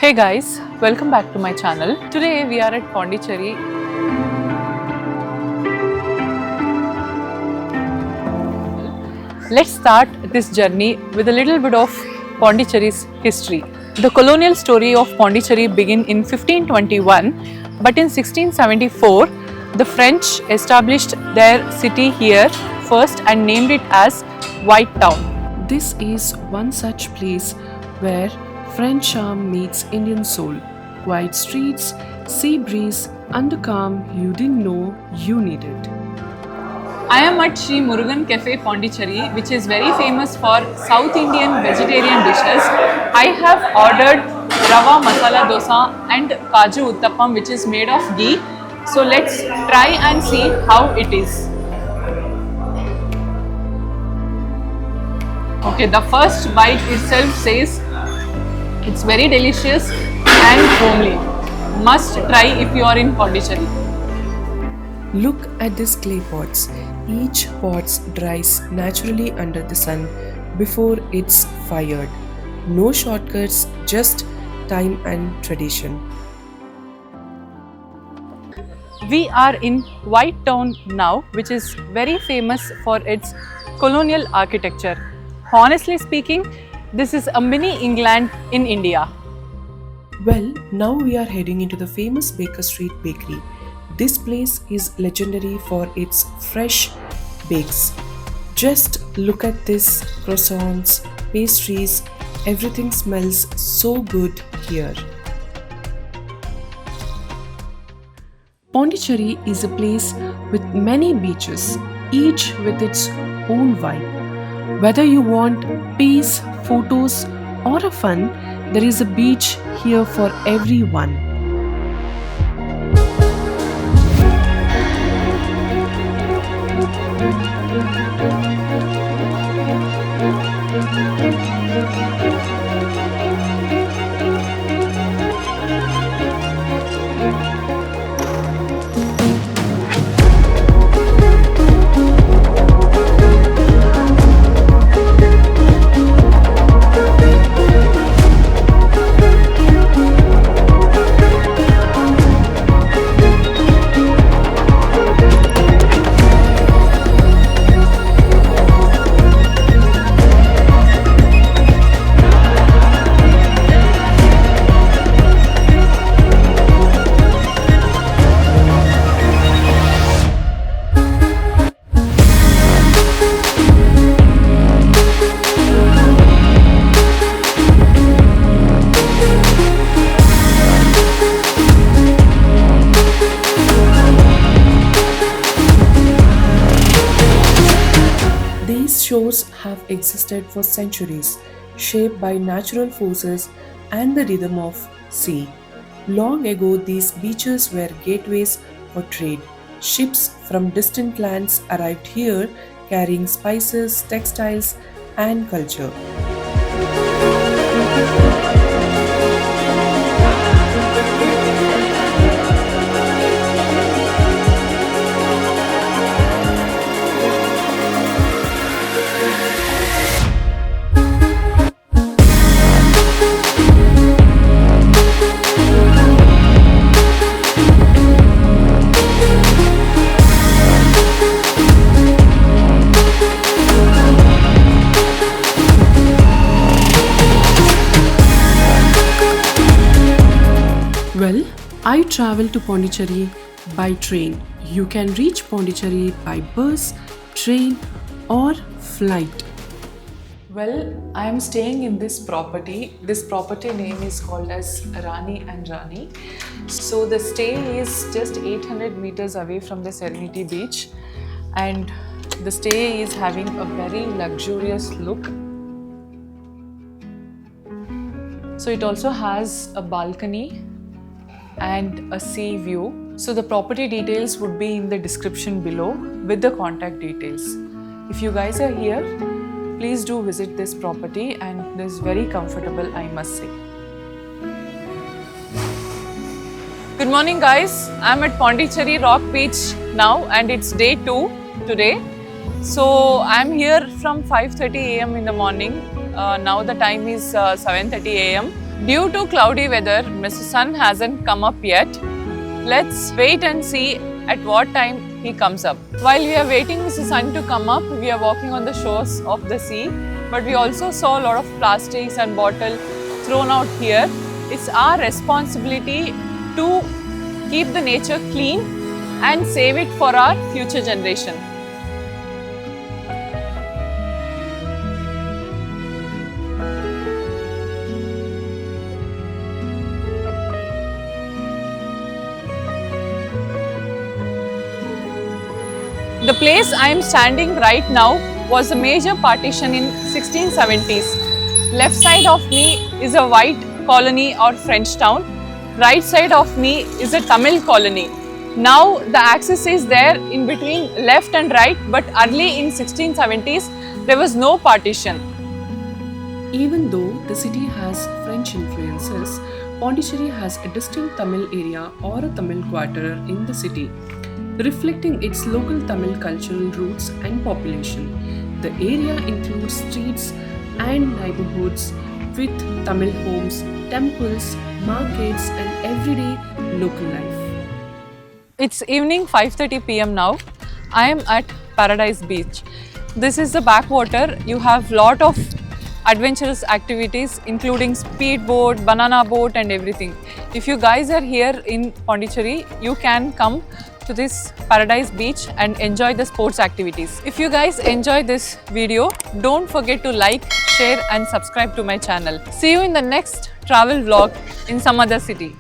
Hey guys, welcome back to my channel. Today we are at Pondicherry. Let's start this journey with a little bit of Pondicherry's history. The colonial story of Pondicherry began in 1521, but in 1674, the French established their city here first and named it as White Town. This is one such place where French charm meets Indian soul. Quiet streets, sea breeze, and the calm you didn't know you needed. I am at Sri Murugan Cafe Pondicherry, which is very famous for South Indian vegetarian dishes. I have ordered Rava Masala Dosa and Kaju Uttapam, which is made of ghee. So let's try and see how it is. Okay, the first bite itself says it's very delicious and homely. Must try if you are in Pondicherry. Look at these clay pots. Each pot dries naturally under the sun before it's fired. No shortcuts, just time and tradition. We are in White Town now, which is very famous for its colonial architecture. Honestly speaking, this is a mini England in India. Well, now we are heading into the famous Baker Street Bakery. This place is legendary for its fresh bakes. Just look at this croissants, pastries, everything smells so good here. Pondicherry is a place with many beaches, each with its own vibe. Whether you want peace, photos, or a fun, there is a beach here for everyone. These shores have existed for centuries, shaped by natural forces and the rhythm of sea. Long ago, these beaches were gateways for trade. Ships from distant lands arrived here carrying spices, textiles, and culture. Well, I travel to Pondicherry by train. You can reach Pondicherry by bus, train, or flight. Well, I am staying in this property. This property name is called as Rani and Rani. So the stay is just 800 meters away from the Serenity Beach, and the stay is having a very luxurious look. So it also has a balcony and a sea view. So the property details would be in the description below with the contact details. If you guys are here, please do visit this property, and it is very comfortable, I must say. Good morning guys, I'm at Pondicherry Rock Beach now, and it's day 2 today. So I'm here from 5:30 a.m. in the morning. Now the time is 7:30 a.m. Due to cloudy weather, Mr. Sun hasn't come up yet. Let's wait and see at what time he comes up. While we are waiting Mr. Sun to come up, we are walking on the shores of the sea. But we also saw a lot of plastics and bottles thrown out here. It's our responsibility to keep the nature clean and save it for our future generation. The place I am standing right now was a major partition in 1670s. Left side of me is a white colony or French town. Right side of me is a Tamil colony. Now the axis is there in between left and right, but early in 1670s there was no partition. Even though the city has French influences, Pondicherry has a distinct Tamil area or a Tamil quarter in the city, reflecting its local Tamil cultural roots and population. The area includes streets and neighborhoods with Tamil homes, temples, markets, and everyday local life. It's evening 5:30 p.m. now. I am at Paradise Beach. This is the backwater. You have lot of adventurous activities including speedboat, banana boat and everything. If you guys are here in Pondicherry, you can come to this Paradise Beach and enjoy the sports activities. If you guys enjoy this video, don't forget to like, share and subscribe to my channel. See you in the next travel vlog in some other city.